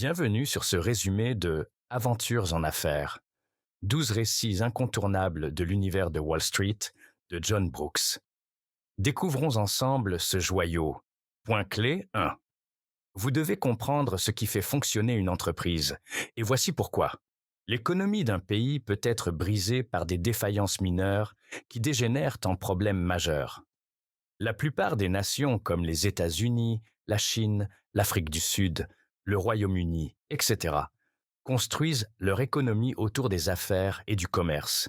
Bienvenue sur ce résumé de Aventures en affaires, 12 récits incontournables de l'univers de Wall Street de John Brooks. Découvrons ensemble ce joyau. Point clé 1. Vous devez comprendre ce qui fait fonctionner une entreprise, et voici pourquoi. L'économie d'un pays peut être brisée par des défaillances mineures qui dégénèrent en problèmes majeurs. La plupart des nations comme les États-Unis, la Chine, l'Afrique du Sud, le Royaume-Uni, etc., construisent leur économie autour des affaires et du commerce.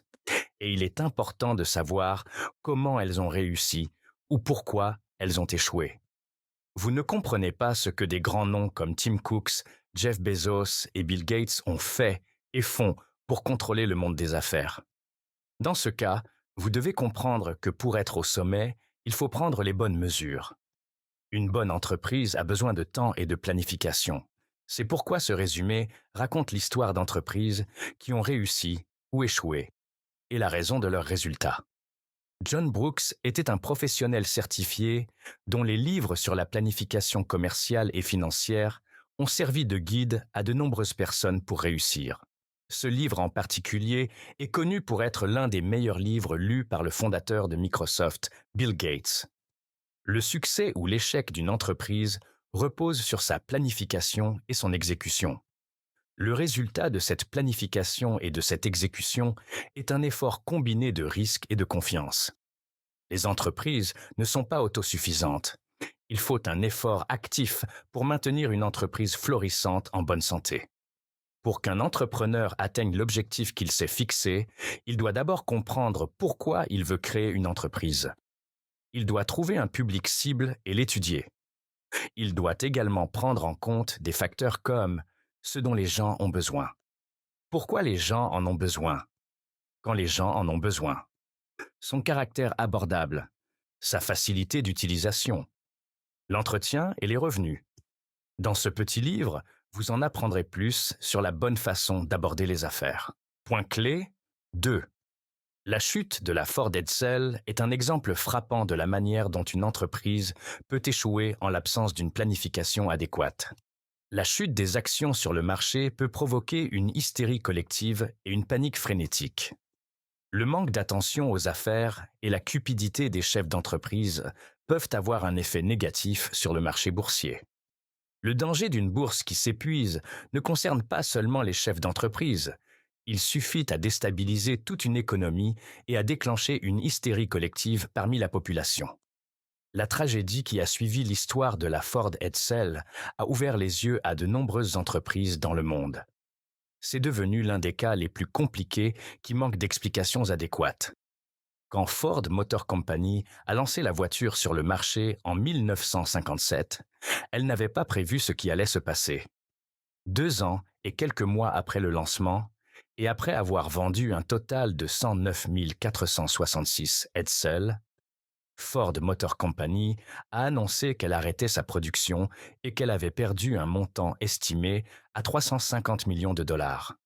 Et il est important de savoir comment elles ont réussi ou pourquoi elles ont échoué. Vous ne comprenez pas ce que des grands noms comme Tim Cook, Jeff Bezos et Bill Gates ont fait et font pour contrôler le monde des affaires. Dans ce cas, vous devez comprendre que pour être au sommet, il faut prendre les bonnes mesures. Une bonne entreprise a besoin de temps et de planification. C'est pourquoi ce résumé raconte l'histoire d'entreprises qui ont réussi ou échoué et la raison de leurs résultats. John Brooks était un professionnel certifié dont les livres sur la planification commerciale et financière ont servi de guide à de nombreuses personnes pour réussir. Ce livre en particulier est connu pour être l'un des meilleurs livres lus par le fondateur de Microsoft, Bill Gates. Le succès ou l'échec d'une entreprise repose sur sa planification et son exécution. Le résultat de cette planification et de cette exécution est un effort combiné de risque et de confiance. Les entreprises ne sont pas autosuffisantes. Il faut un effort actif pour maintenir une entreprise florissante en bonne santé. Pour qu'un entrepreneur atteigne l'objectif qu'il s'est fixé, il doit d'abord comprendre pourquoi il veut créer une entreprise. Il doit trouver un public cible et l'étudier. Il doit également prendre en compte des facteurs comme ce dont les gens ont besoin. Pourquoi les gens en ont besoin? Quand les gens en ont besoin. Son caractère abordable, sa facilité d'utilisation, l'entretien et les revenus. Dans ce petit livre, vous en apprendrez plus sur la bonne façon d'aborder les affaires. Point clé 2. La chute de la Ford Edsel est un exemple frappant de la manière dont une entreprise peut échouer en l'absence d'une planification adéquate. La chute des actions sur le marché peut provoquer une hystérie collective et une panique frénétique. Le manque d'attention aux affaires et la cupidité des chefs d'entreprise peuvent avoir un effet négatif sur le marché boursier. Le danger d'une bourse qui s'épuise ne concerne pas seulement les chefs d'entreprise. Il suffit à déstabiliser toute une économie et à déclencher une hystérie collective parmi la population. La tragédie qui a suivi l'histoire de la Ford Edsel a ouvert les yeux à de nombreuses entreprises dans le monde. C'est devenu l'un des cas les plus compliqués qui manquent d'explications adéquates. Quand Ford Motor Company a lancé la voiture sur le marché en 1957, elle n'avait pas prévu ce qui allait se passer. 2 ans et quelques mois après le lancement, et après avoir vendu un total de 109 466 Edsel, Ford Motor Company a annoncé qu'elle arrêtait sa production et qu'elle avait perdu un montant estimé à 350 millions de dollars.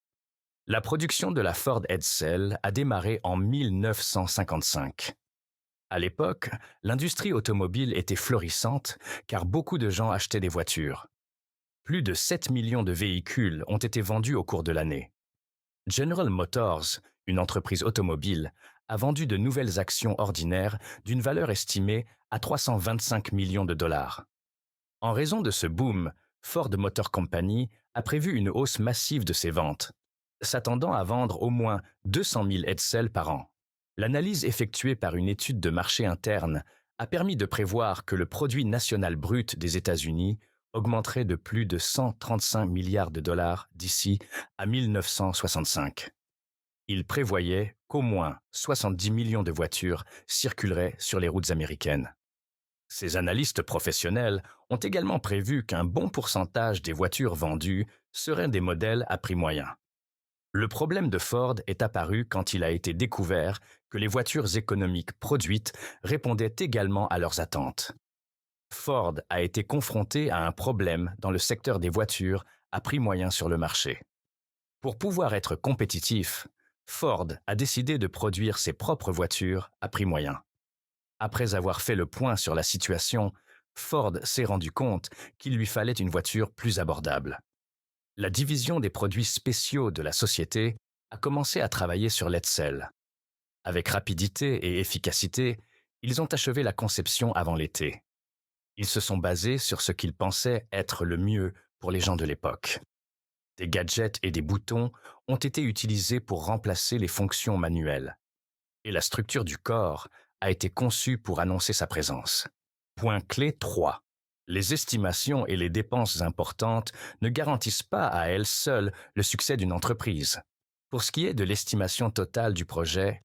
La production de la Ford Edsel a démarré en 1955. À l'époque, l'industrie automobile était florissante car beaucoup de gens achetaient des voitures. Plus de 7 millions de véhicules ont été vendus au cours de l'année. General Motors, une entreprise automobile, a vendu de nouvelles actions ordinaires d'une valeur estimée à 325 millions de dollars. En raison de ce boom, Ford Motor Company a prévu une hausse massive de ses ventes, s'attendant à vendre au moins 200 000 Edsel par an. L'analyse effectuée par une étude de marché interne a permis de prévoir que le produit national brut des États-Unis augmenterait de plus de 135 milliards de dollars d'ici à 1965. Il prévoyait qu'au moins 70 millions de voitures circuleraient sur les routes américaines. Ces analystes professionnels ont également prévu qu'un bon pourcentage des voitures vendues seraient des modèles à prix moyen. Le problème de Ford est apparu quand il a été découvert que les voitures économiques produites répondaient également à leurs attentes. Ford a été confronté à un problème dans le secteur des voitures à prix moyen sur le marché. Pour pouvoir être compétitif, Ford a décidé de produire ses propres voitures à prix moyen. Après avoir fait le point sur la situation, Ford s'est rendu compte qu'il lui fallait une voiture plus abordable. La division des produits spéciaux de la société a commencé à travailler sur l'Edsel. Avec rapidité et efficacité, ils ont achevé la conception avant l'été. Ils se sont basés sur ce qu'ils pensaient être le mieux pour les gens de l'époque. Des gadgets et des boutons ont été utilisés pour remplacer les fonctions manuelles. Et la structure du corps a été conçue pour annoncer sa présence. Point clé 3. Les estimations et les dépenses importantes ne garantissent pas à elles seules le succès d'une entreprise. Pour ce qui est de l'estimation totale du projet,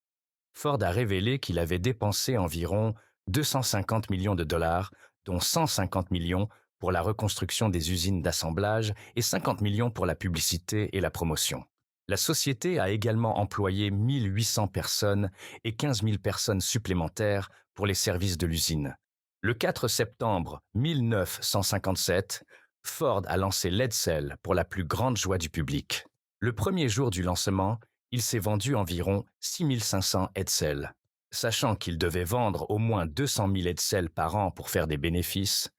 Ford a révélé qu'il avait dépensé environ 250 millions de dollars, dont 150 millions pour la reconstruction des usines d'assemblage et 50 millions pour la publicité et la promotion. La société a également employé 1800 personnes et 15 000 personnes supplémentaires pour les services de l'usine. Le 4 septembre 1957, Ford a lancé l'Edsel pour la plus grande joie du public. Le premier jour du lancement, il s'est vendu environ 6500 Edsel. Sachant qu'ils devaient vendre au moins 200 000 Edsel par an pour faire des bénéfices,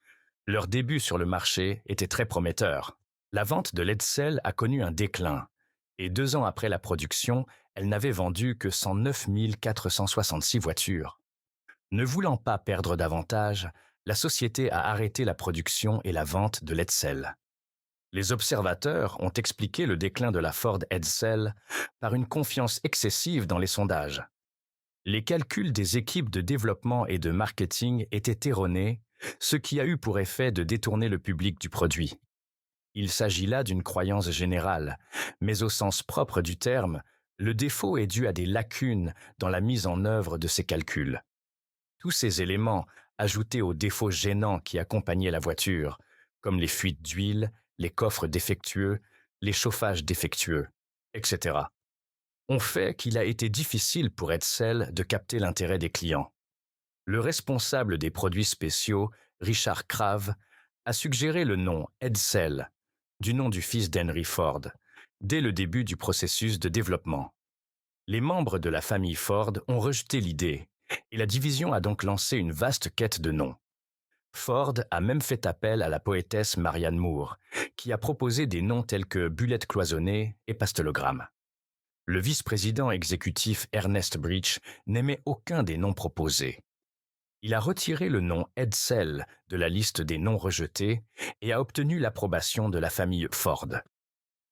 leur début sur le marché était très prometteur. La vente de l'Edsel a connu un déclin, et 2 ans après la production, elle n'avait vendu que 109 466 voitures. Ne voulant pas perdre davantage, la société a arrêté la production et la vente de l'Edsel. Les observateurs ont expliqué le déclin de la Ford Edsel par une confiance excessive dans les sondages. Les calculs des équipes de développement et de marketing étaient erronés, ce qui a eu pour effet de détourner le public du produit. Il s'agit là d'une croyance générale, mais au sens propre du terme, le défaut est dû à des lacunes dans la mise en œuvre de ces calculs. Tous ces éléments, ajoutés aux défauts gênants qui accompagnaient la voiture, comme les fuites d'huile, les coffres défectueux, les chauffages défectueux, etc., ont fait qu'il a été difficile pour Edsel de capter l'intérêt des clients. Le responsable des produits spéciaux, Richard Crave, a suggéré le nom Edsel, du nom du fils d'Henry Ford, dès le début du processus de développement. Les membres de la famille Ford ont rejeté l'idée, et la division a donc lancé une vaste quête de noms. Ford a même fait appel à la poétesse Marianne Moore, qui a proposé des noms tels que Bullet cloisonnée et Pastelogramme. Le vice-président exécutif Ernest Breach n'aimait aucun des noms proposés. Il a retiré le nom Edsel de la liste des noms rejetés et a obtenu l'approbation de la famille Ford.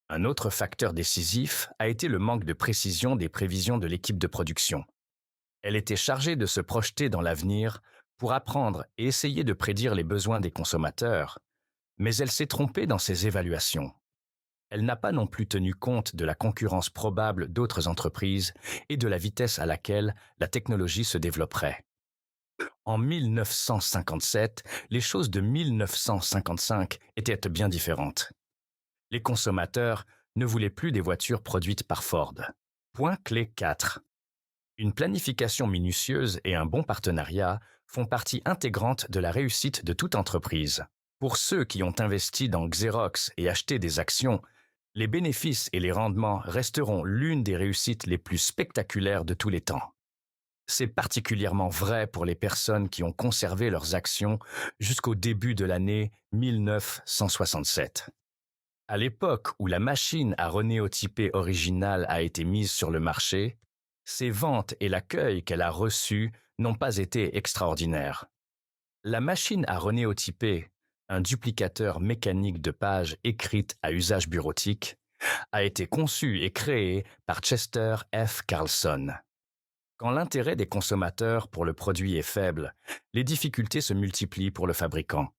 Un autre facteur décisif a été le manque de précision des prévisions de l'équipe de production. Elle était chargée de se projeter dans l'avenir pour apprendre et essayer de prédire les besoins des consommateurs, mais elle s'est trompée dans ses évaluations. Elle n'a pas non plus tenu compte de la concurrence probable d'autres entreprises et de la vitesse à laquelle la technologie se développerait. En 1957, les choses de 1955 étaient bien différentes. Les consommateurs ne voulaient plus des voitures produites par Ford. Point clé 4. Une planification minutieuse et un bon partenariat font partie intégrante de la réussite de toute entreprise. Pour ceux qui ont investi dans Xerox et acheté des actions, les bénéfices et les rendements resteront l'une des réussites les plus spectaculaires de tous les temps. C'est particulièrement vrai pour les personnes qui ont conservé leurs actions jusqu'au début de l'année 1967. À l'époque où la machine à renéotyper originale a été mise sur le marché, ses ventes et l'accueil qu'elle a reçu n'ont pas été extraordinaires. La machine à renéotyper, un duplicateur mécanique de pages écrites à usage bureautique, a été conçue et créée par Chester F. Carlson. Quand l'intérêt des consommateurs pour le produit est faible, les difficultés se multiplient pour le fabricant.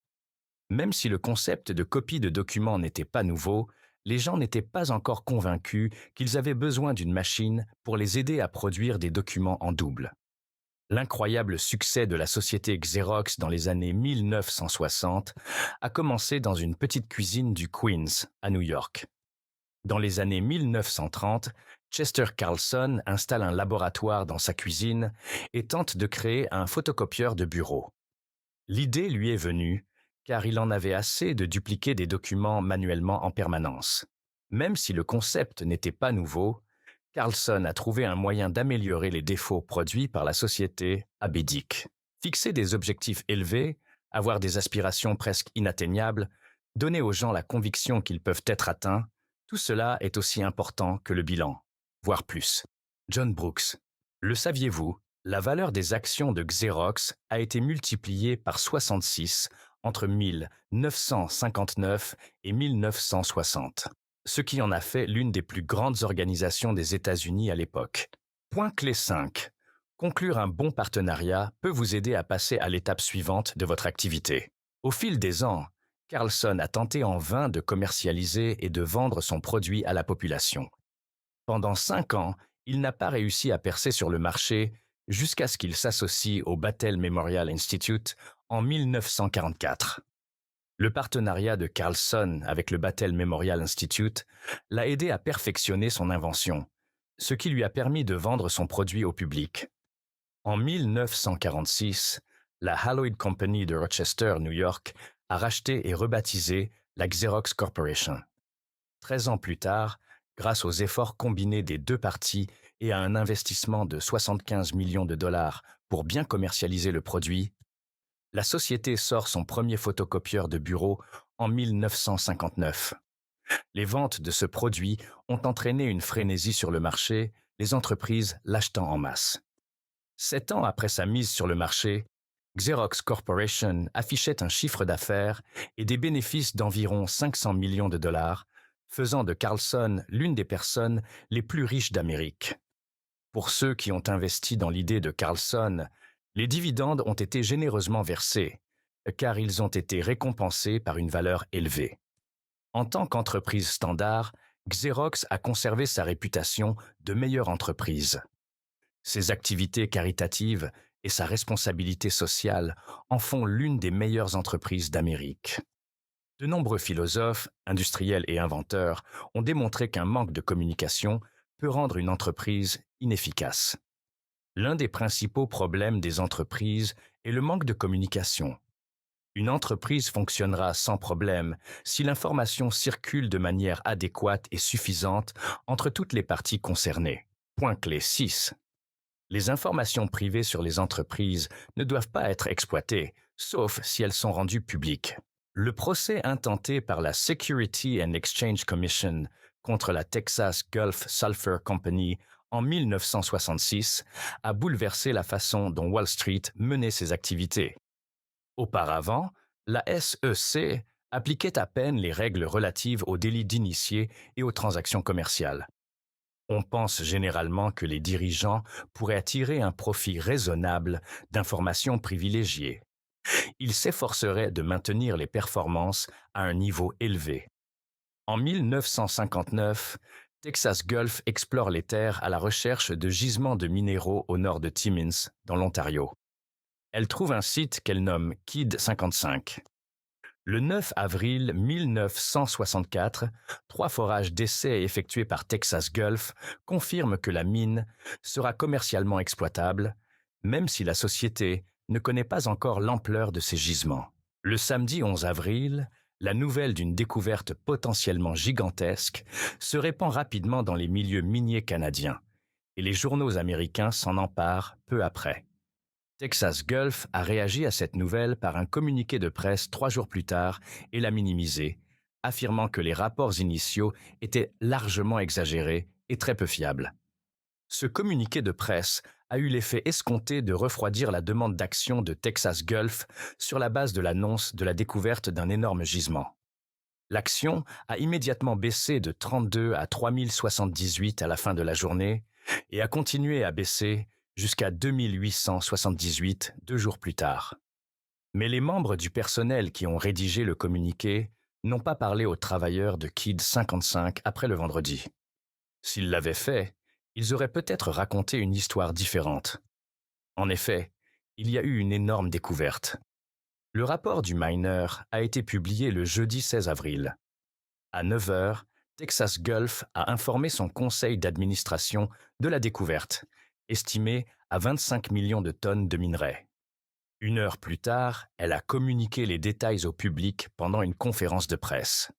Même si le concept de copie de documents n'était pas nouveau, les gens n'étaient pas encore convaincus qu'ils avaient besoin d'une machine pour les aider à produire des documents en double. L'incroyable succès de la société Xerox dans les années 1960 a commencé dans une petite cuisine du Queens, à New York. Dans les années 1930, Chester Carlson installe un laboratoire dans sa cuisine et tente de créer un photocopieur de bureau. L'idée lui est venue car il en avait assez de dupliquer des documents manuellement en permanence. Même si le concept n'était pas nouveau, Carlson a trouvé un moyen d'améliorer les défauts produits par la société Abedic. Fixer des objectifs élevés, avoir des aspirations presque inatteignables, donner aux gens la conviction qu'ils peuvent être atteints, tout cela est aussi important que le bilan, voire plus. John Brooks. Le saviez-vous, la valeur des actions de Xerox a été multipliée par 66 entre 1959 et 1960, ce qui en a fait l'une des plus grandes organisations des États-Unis à l'époque. Point clé 5. Conclure un bon partenariat peut vous aider à passer à l'étape suivante de votre activité. Au fil des ans, Carlson a tenté en vain de commercialiser et de vendre son produit à la population. Pendant 5 ans, il n'a pas réussi à percer sur le marché jusqu'à ce qu'il s'associe au Battelle Memorial Institute en 1944. Le partenariat de Carlson avec le Battelle Memorial Institute l'a aidé à perfectionner son invention, ce qui lui a permis de vendre son produit au public. En 1946, la Haloid Company de Rochester, New York, a racheté et rebaptisé la Xerox Corporation. 13 ans plus tard, grâce aux efforts combinés des deux parties et à un investissement de 75 millions de dollars pour bien commercialiser le produit, la société sort son premier photocopieur de bureau en 1959. Les ventes de ce produit ont entraîné une frénésie sur le marché, les entreprises l'achetant en masse. 7 ans après sa mise sur le marché, Xerox Corporation affichait un chiffre d'affaires et des bénéfices d'environ 500 millions de dollars, faisant de Carlson l'une des personnes les plus riches d'Amérique. Pour ceux qui ont investi dans l'idée de Carlson, les dividendes ont été généreusement versés, car ils ont été récompensés par une valeur élevée. En tant qu'entreprise standard, Xerox a conservé sa réputation de meilleure entreprise. Ses activités caritatives et sa responsabilité sociale en font l'une des meilleures entreprises d'Amérique. De nombreux philosophes, industriels et inventeurs ont démontré qu'un manque de communication peut rendre une entreprise inefficace. L'un des principaux problèmes des entreprises est le manque de communication. Une entreprise fonctionnera sans problème si l'information circule de manière adéquate et suffisante entre toutes les parties concernées. Point clé 6. Les informations privées sur les entreprises ne doivent pas être exploitées, sauf si elles sont rendues publiques. Le procès intenté par la Security and Exchange Commission contre la Texas Gulf Sulphur Company en 1966 a bouleversé la façon dont Wall Street menait ses activités. Auparavant, la SEC appliquait à peine les règles relatives aux délits d'initiés et aux transactions commerciales. On pense généralement que les dirigeants pourraient tirer un profit raisonnable d'informations privilégiées. Ils s'efforceraient de maintenir les performances à un niveau élevé. En 1959, Texas Gulf explore les terres à la recherche de gisements de minéraux au nord de Timmins, dans l'Ontario. Elle trouve un site qu'elle nomme Kidd 55. Le 9 avril 1964, 3 forages d'essai effectués par Texas Gulf confirment que la mine sera commercialement exploitable, même si la société ne connaît pas encore l'ampleur de ces gisements. Le samedi 11 avril, la nouvelle d'une découverte potentiellement gigantesque se répand rapidement dans les milieux miniers canadiens, et les journaux américains s'en emparent peu après. Texas Gulf a réagi à cette nouvelle par un communiqué de presse 3 jours plus tard et l'a minimisé, affirmant que les rapports initiaux étaient largement exagérés et très peu fiables. Ce communiqué de presse a eu l'effet escompté de refroidir la demande d'action de Texas Gulf sur la base de l'annonce de la découverte d'un énorme gisement. L'action a immédiatement baissé de 32 à 3078 à la fin de la journée et a continué à baisser jusqu'à 2878 2 jours plus tard. Mais les membres du personnel qui ont rédigé le communiqué n'ont pas parlé aux travailleurs de Kidd 55 après le vendredi. S'ils l'avaient fait, ils auraient peut-être raconté une histoire différente. En effet, il y a eu une énorme découverte. Le rapport du miner a été publié le jeudi 16 avril. À 9 heures, Texas Gulf a informé son conseil d'administration de la découverte, estimée à 25 millions de tonnes de minerais. 1 heure plus tard, elle a communiqué les détails au public pendant une conférence de presse.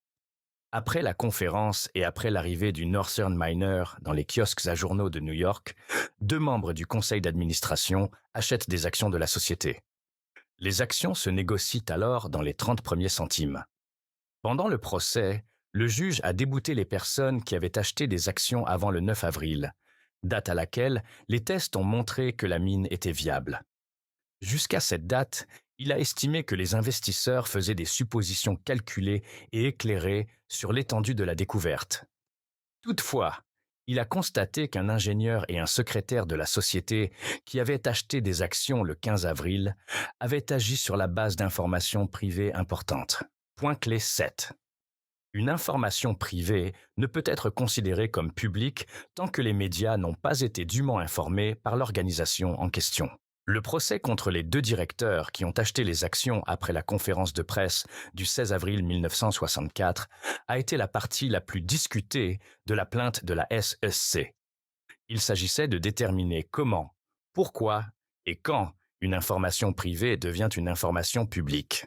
Après la conférence et après l'arrivée du Northern Miner dans les kiosques à journaux de New York, 2 membres du conseil d'administration achètent des actions de la société. Les actions se négocient alors dans les 30 premiers centimes. Pendant le procès, le juge a débouté les personnes qui avaient acheté des actions avant le 9 avril, date à laquelle les tests ont montré que la mine était viable. Jusqu'à cette date, il a estimé que les investisseurs faisaient des suppositions calculées et éclairées sur l'étendue de la découverte. Toutefois, il a constaté qu'un ingénieur et un secrétaire de la société qui avaient acheté des actions le 15 avril avaient agi sur la base d'informations privées importantes. Point clé 7. Une information privée ne peut être considérée comme publique tant que les médias n'ont pas été dûment informés par l'organisation en question. Le procès contre les deux directeurs qui ont acheté les actions après la conférence de presse du 16 avril 1964 a été la partie la plus discutée de la plainte de la SEC. Il s'agissait de déterminer comment, pourquoi et quand une information privée devient une information publique.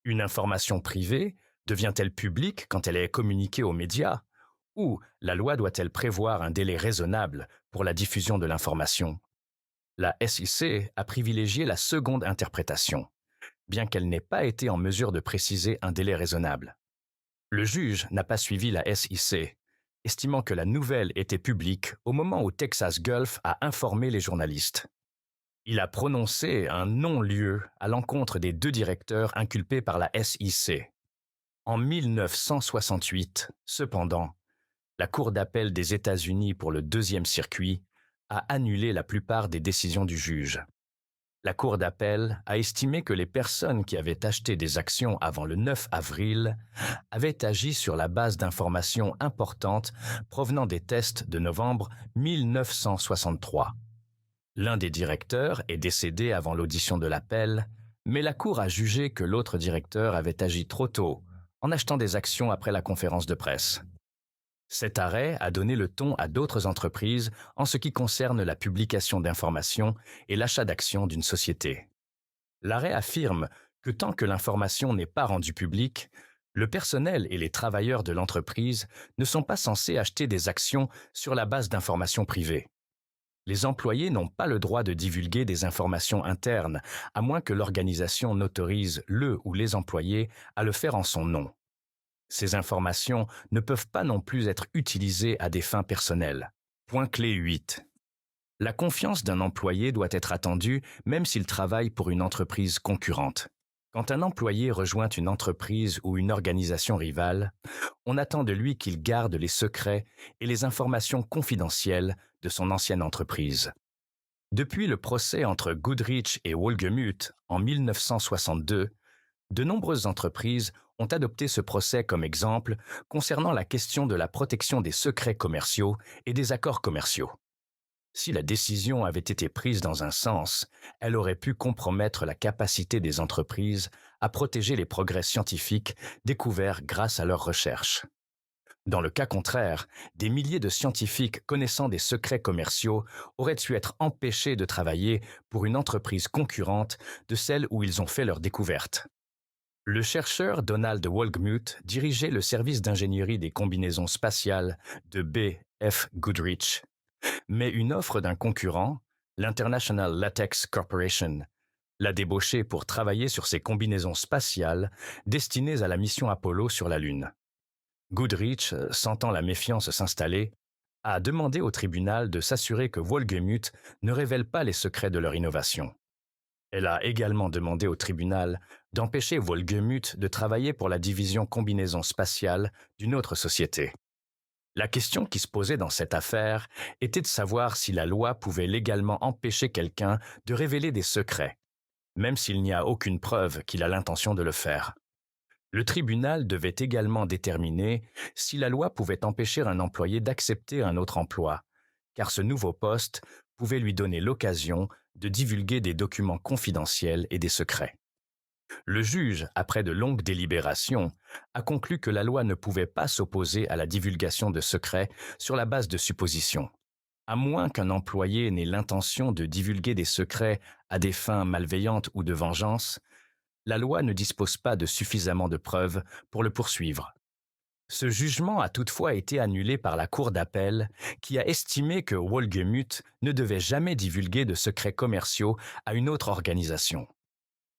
Une information privée devient-elle publique quand elle est communiquée aux médias? Ou la loi doit-elle prévoir un délai raisonnable pour la diffusion de l'information? La SEC a privilégié la seconde interprétation, bien qu'elle n'ait pas été en mesure de préciser un délai raisonnable. Le juge n'a pas suivi la SEC, estimant que la nouvelle était publique au moment où Texas Gulf a informé les journalistes. Il a prononcé un non-lieu à l'encontre des deux directeurs inculpés par la SEC. En 1968, cependant, la Cour d'appel des États-Unis pour le deuxième circuit a annulé la plupart des décisions du juge. La Cour d'appel a estimé que les personnes qui avaient acheté des actions avant le 9 avril avaient agi sur la base d'informations importantes provenant des tests de novembre 1963. L'un des directeurs est décédé avant l'audition de l'appel, mais la Cour a jugé que l'autre directeur avait agi trop tôt en achetant des actions après la conférence de presse. Cet arrêt a donné le ton à d'autres entreprises en ce qui concerne la publication d'informations et l'achat d'actions d'une société. L'arrêt affirme que tant que l'information n'est pas rendue publique, le personnel et les travailleurs de l'entreprise ne sont pas censés acheter des actions sur la base d'informations privées. Les employés n'ont pas le droit de divulguer des informations internes, à moins que l'organisation n'autorise le ou les employés à le faire en son nom. Ces informations ne peuvent pas non plus être utilisées à des fins personnelles. Point clé 8. La confiance d'un employé doit être attendue même s'il travaille pour une entreprise concurrente. Quand un employé rejoint une entreprise ou une organisation rivale, on attend de lui qu'il garde les secrets et les informations confidentielles de son ancienne entreprise. Depuis le procès entre Goodrich et Wolgemuth en 1962, de nombreuses entreprises ont adopté ce procès comme exemple concernant la question de la protection des secrets commerciaux et des accords commerciaux. Si la décision avait été prise dans un sens, elle aurait pu compromettre la capacité des entreprises à protéger les progrès scientifiques découverts grâce à leurs recherches. Dans le cas contraire, des milliers de scientifiques connaissant des secrets commerciaux auraient dû être empêchés de travailler pour une entreprise concurrente de celle où ils ont fait leurs découvertes. Le chercheur Donald Wolgemuth dirigeait le service d'ingénierie des combinaisons spatiales de B.F. Goodrich, mais une offre d'un concurrent, l'International Latex Corporation, l'a débauché pour travailler sur ses combinaisons spatiales destinées à la mission Apollo sur la Lune. Goodrich, sentant la méfiance s'installer, a demandé au tribunal de s'assurer que Wolgemuth ne révèle pas les secrets de leur innovation. Elle a également demandé au tribunal d'empêcher Wolgemuth de travailler pour la division combinaison spatiale d'une autre société. La question qui se posait dans cette affaire était de savoir si la loi pouvait légalement empêcher quelqu'un de révéler des secrets, même s'il n'y a aucune preuve qu'il a l'intention de le faire. Le tribunal devait également déterminer si la loi pouvait empêcher un employé d'accepter un autre emploi, car ce nouveau poste pouvait lui donner l'occasion de divulguer des documents confidentiels et des secrets. Le juge, après de longues délibérations, a conclu que la loi ne pouvait pas s'opposer à la divulgation de secrets sur la base de suppositions. À moins qu'un employé n'ait l'intention de divulguer des secrets à des fins malveillantes ou de vengeance, la loi ne dispose pas de suffisamment de preuves pour le poursuivre. Ce jugement a toutefois été annulé par la Cour d'appel qui a estimé que Wolgemuth ne devait jamais divulguer de secrets commerciaux à une autre organisation.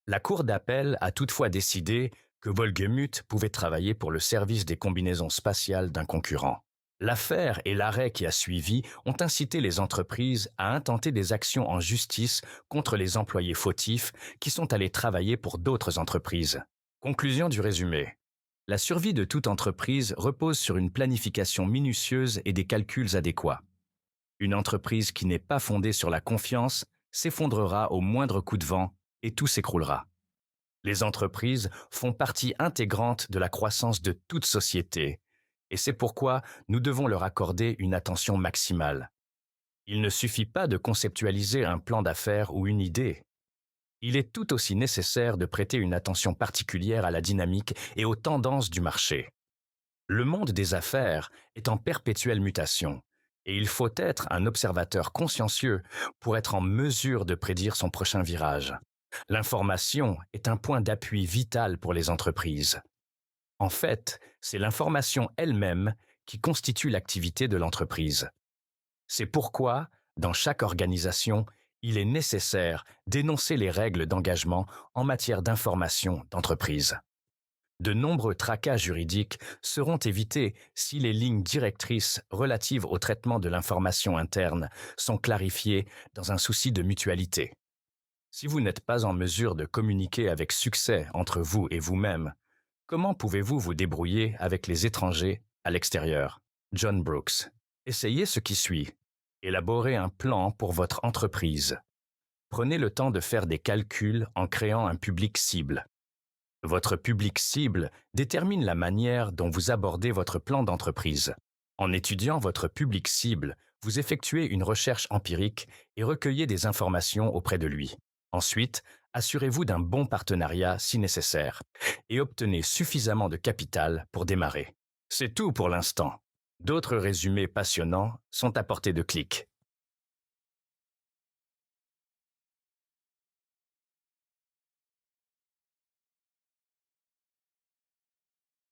La Cour d'appel a toutefois décidé que Volgemut pouvait travailler pour le service des combinaisons spatiales d'un concurrent. L'affaire et l'arrêt qui a suivi ont incité les entreprises à intenter des actions en justice contre les employés fautifs qui sont allés travailler pour d'autres entreprises. Conclusion du résumé. La survie de toute entreprise repose sur une planification minutieuse et des calculs adéquats. Une entreprise qui n'est pas fondée sur la confiance s'effondrera au moindre coup de vent et tout s'écroulera. Les entreprises font partie intégrante de la croissance de toute société, et c'est pourquoi nous devons leur accorder une attention maximale. Il ne suffit pas de conceptualiser un plan d'affaires ou une idée. Il est tout aussi nécessaire de prêter une attention particulière à la dynamique et aux tendances du marché. Le monde des affaires est en perpétuelle mutation, et il faut être un observateur consciencieux pour être en mesure de prédire son prochain virage. L'information est un point d'appui vital pour les entreprises. En fait, c'est l'information elle-même qui constitue l'activité de l'entreprise. C'est pourquoi, dans chaque organisation, il est nécessaire d'énoncer les règles d'engagement en matière d'information d'entreprise. De nombreux tracas juridiques seront évités si les lignes directrices relatives au traitement de l'information interne sont clarifiées dans un souci de mutualité. Si vous n'êtes pas en mesure de communiquer avec succès entre vous et vous-même, comment pouvez-vous vous débrouiller avec les étrangers à l'extérieur? John Brooks. Essayez ce qui suit. Élaborez un plan pour votre entreprise. Prenez le temps de faire des calculs en créant un public cible. Votre public cible détermine la manière dont vous abordez votre plan d'entreprise. En étudiant votre public cible, vous effectuez une recherche empirique et recueillez des informations auprès de lui. Ensuite, assurez-vous d'un bon partenariat si nécessaire et obtenez suffisamment de capital pour démarrer. C'est tout pour l'instant. D'autres résumés passionnants sont à portée de clic.